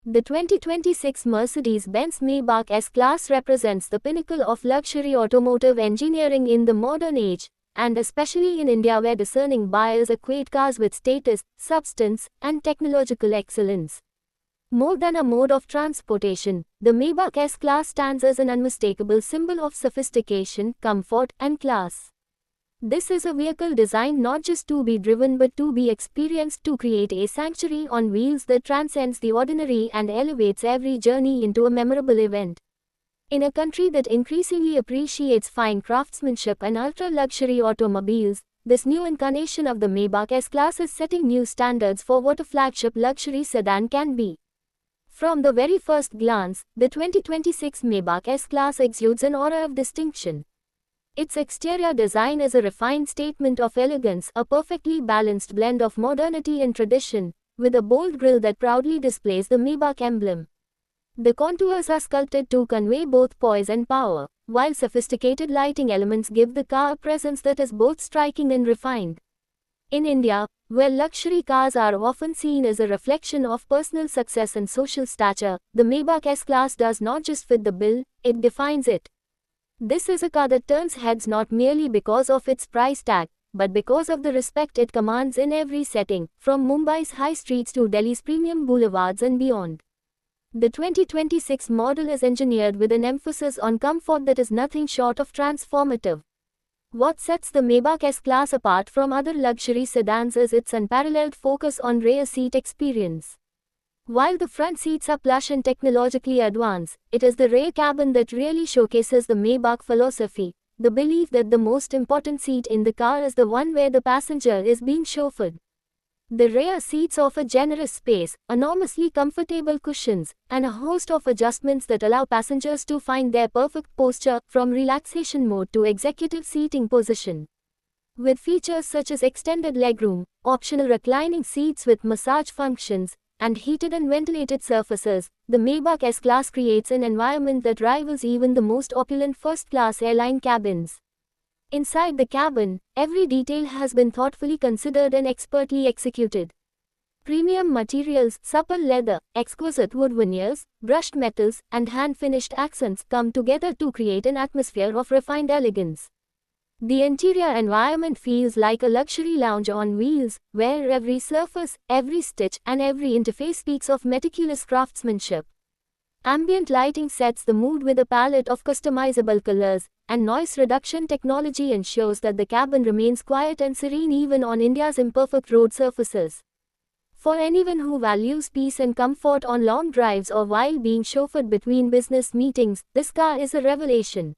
The 2026 Mercedes-Benz Maybach S-Class represents the pinnacle of luxury automotive engineering in the modern age, and especially in India where discerning buyers equate cars with status, substance, and technological excellence. More than a mode of transportation, the Maybach S-Class stands as an unmistakable symbol of sophistication, comfort, and class. This is a vehicle designed not just to be driven but to be experienced, to create a sanctuary on wheels that transcends the ordinary and elevates every journey into a memorable event. In a country that increasingly appreciates fine craftsmanship and ultra-luxury automobiles, this new incarnation of the Maybach S-Class is setting new standards for what a flagship luxury sedan can be. From the very first glance, the 2026 Maybach S-Class exudes an aura of distinction. Its exterior design is a refined statement of elegance, a perfectly balanced blend of modernity and tradition, with a bold grille that proudly displays the Maybach emblem. The contours are sculpted to convey both poise and power, while sophisticated lighting elements give the car a presence that is both striking and refined. In India, where luxury cars are often seen as a reflection of personal success and social stature, the Maybach S-Class does not just fit the bill, it defines it. This is a car that turns heads not merely because of its price tag, but because of the respect it commands in every setting, from Mumbai's high streets to Delhi's premium boulevards and beyond. The 2026 model is engineered with an emphasis on comfort that is nothing short of transformative. What sets the Maybach S-Class apart from other luxury sedans is its unparalleled focus on rear seat experience. While the front seats are plush and technologically advanced, it is the rear cabin that really showcases the Maybach philosophy, the belief that the most important seat in the car is the one where the passenger is being chauffeured. The rear seats offer generous space, enormously comfortable cushions, and a host of adjustments that allow passengers to find their perfect posture, from relaxation mode to executive seating position. With features such as extended legroom, optional reclining seats with massage functions, and heated and ventilated surfaces, the Maybach S-Class creates an environment that rivals even the most opulent first-class airline cabins. Inside the cabin, every detail has been thoughtfully considered and expertly executed. Premium materials, supple leather, exquisite wood veneers, brushed metals, and hand-finished accents come together to create an atmosphere of refined elegance. The interior environment feels like a luxury lounge on wheels, where every surface, every stitch, and every interface speaks of meticulous craftsmanship. Ambient lighting sets the mood with a palette of customizable colors, and noise reduction technology ensures that the cabin remains quiet and serene even on India's imperfect road surfaces. For anyone who values peace and comfort on long drives or while being chauffeured between business meetings, this car is a revelation.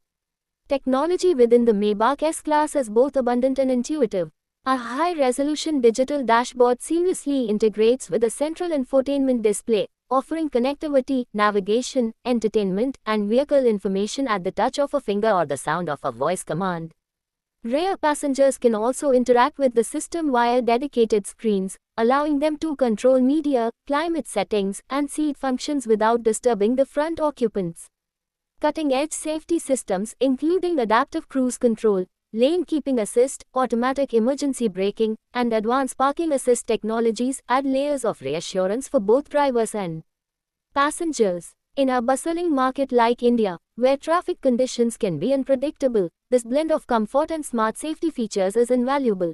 Technology within the Maybach S-Class is both abundant and intuitive. A high-resolution digital dashboard seamlessly integrates with a central infotainment display, offering connectivity, navigation, entertainment, and vehicle information at the touch of a finger or the sound of a voice command. Rear passengers can also interact with the system via dedicated screens, allowing them to control media, climate settings, and seat functions without disturbing the front occupants. Cutting-edge safety systems, including adaptive cruise control, lane keeping assist, automatic emergency braking, and advanced parking assist technologies, add layers of reassurance for both drivers and passengers. In a bustling market like India, where traffic conditions can be unpredictable, this blend of comfort and smart safety features is invaluable.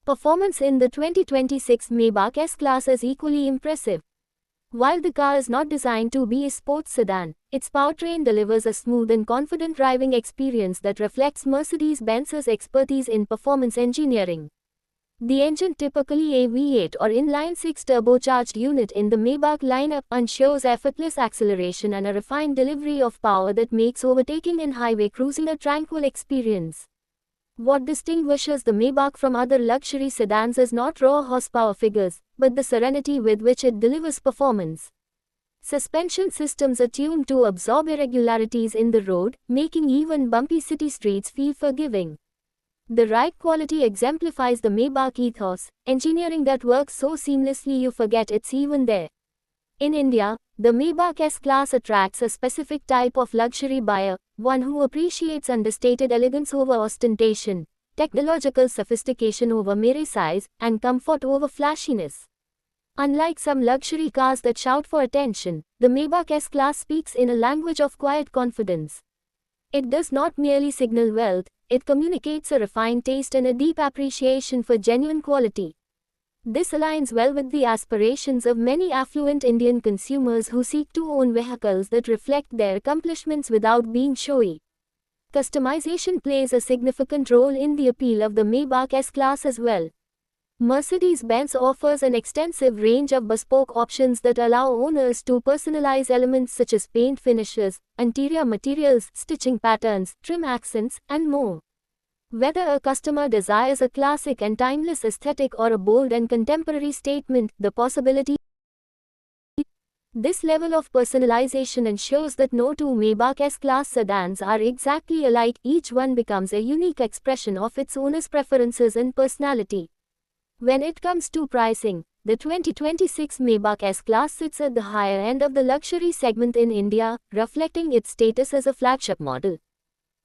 Performance in the 2026 Maybach S-Class is equally impressive. While the car is not designed to be a sports sedan, its powertrain delivers a smooth and confident driving experience that reflects Mercedes-Benz's expertise in performance engineering. The engine, typically a V8 or inline-six turbocharged unit in the Maybach lineup, ensures effortless acceleration and a refined delivery of power that makes overtaking and highway cruising a tranquil experience. What distinguishes the Maybach from other luxury sedans is not raw horsepower figures, but the serenity with which it delivers performance. Suspension systems are tuned to absorb irregularities in the road, making even bumpy city streets feel forgiving. The ride quality exemplifies the Maybach ethos, engineering that works so seamlessly you forget it's even there. In India, the Maybach S-Class attracts a specific type of luxury buyer, one who appreciates understated elegance over ostentation, technological sophistication over mere size, and comfort over flashiness. Unlike some luxury cars that shout for attention, the Maybach S-Class speaks in a language of quiet confidence. It does not merely signal wealth, it communicates a refined taste and a deep appreciation for genuine quality. This aligns well with the aspirations of many affluent Indian consumers who seek to own vehicles that reflect their accomplishments without being showy. Customization plays a significant role in the appeal of the Maybach S-Class as well. Mercedes-Benz offers an extensive range of bespoke options that allow owners to personalize elements such as paint finishes, interior materials, stitching patterns, trim accents, and more. Whether a customer desires a classic and timeless aesthetic or a bold and contemporary statement, the possibility. This level of personalization ensures that no two Maybach S-Class sedans are exactly alike, each one becomes a unique expression of its owner's preferences and personality. When it comes to pricing, the 2026 Maybach S-Class sits at the higher end of the luxury segment in India, reflecting its status as a flagship model.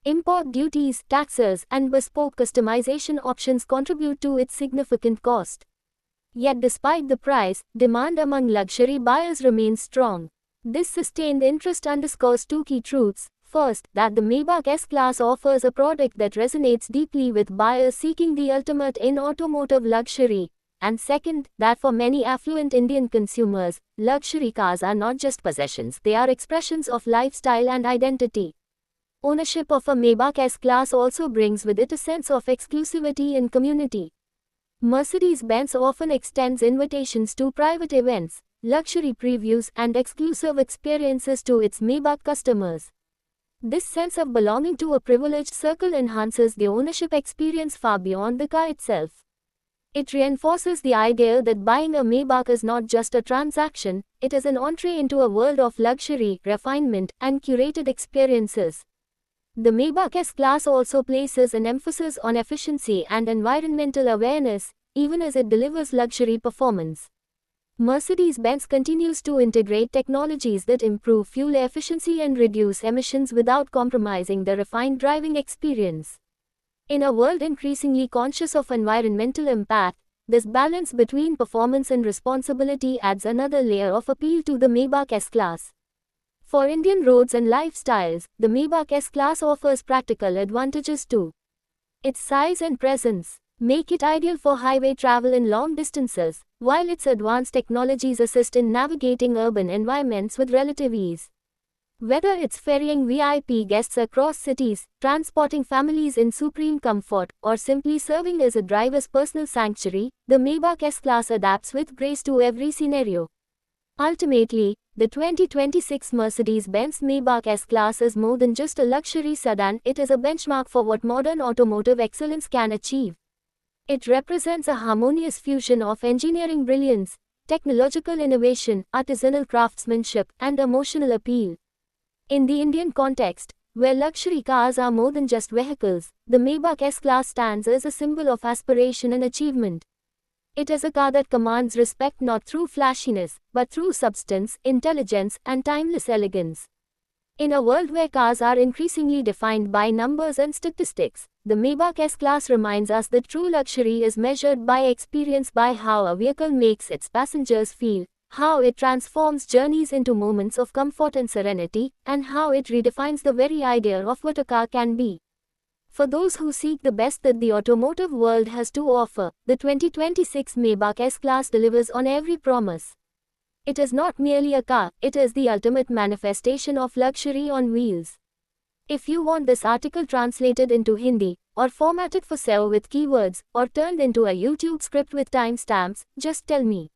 Import duties, taxes, and bespoke customization options contribute to its significant cost. Yet despite the price, demand among luxury buyers remains strong. This sustained interest underscores two key truths. First, that the Maybach S-Class offers a product that resonates deeply with buyers seeking the ultimate in automotive luxury. And second, that for many affluent Indian consumers, luxury cars are not just possessions, they are expressions of lifestyle and identity. Ownership of a Maybach S-Class also brings with it a sense of exclusivity and community. Mercedes-Benz often extends invitations to private events, luxury previews, and exclusive experiences to its Maybach customers. This sense of belonging to a privileged circle enhances the ownership experience far beyond the car itself. It reinforces the idea that buying a Maybach is not just a transaction, it is an entree into a world of luxury, refinement, and curated experiences. The Maybach S-Class also places an emphasis on efficiency and environmental awareness, even as it delivers luxury performance. Mercedes-Benz continues to integrate technologies that improve fuel efficiency and reduce emissions without compromising the refined driving experience. In a world increasingly conscious of environmental impact, this balance between performance and responsibility adds another layer of appeal to the Maybach S-Class. For Indian roads and lifestyles, the Maybach S-Class offers practical advantages too. Its size and presence make it ideal for highway travel in long distances, while its advanced technologies assist in navigating urban environments with relative ease. Whether it's ferrying VIP guests across cities, transporting families in supreme comfort, or simply serving as a driver's personal sanctuary, the Maybach S-Class adapts with grace to every scenario. Ultimately, the 2026 Mercedes-Benz Maybach S-Class is more than just a luxury sedan, it is a benchmark for what modern automotive excellence can achieve. It represents a harmonious fusion of engineering brilliance, technological innovation, artisanal craftsmanship, and emotional appeal. In the Indian context, where luxury cars are more than just vehicles, the Maybach S-Class stands as a symbol of aspiration and achievement. It is a car that commands respect not through flashiness, but through substance, intelligence, and timeless elegance. In a world where cars are increasingly defined by numbers and statistics, the Maybach S-Class reminds us that true luxury is measured by experience, by how a vehicle makes its passengers feel, how it transforms journeys into moments of comfort and serenity, and how it redefines the very idea of what a car can be. For those who seek the best that the automotive world has to offer, the 2026 Maybach S-Class delivers on every promise. It is not merely a car, it is the ultimate manifestation of luxury on wheels. If you want this article translated into Hindi, or formatted for SEO with keywords, or turned into a YouTube script with timestamps, just tell me.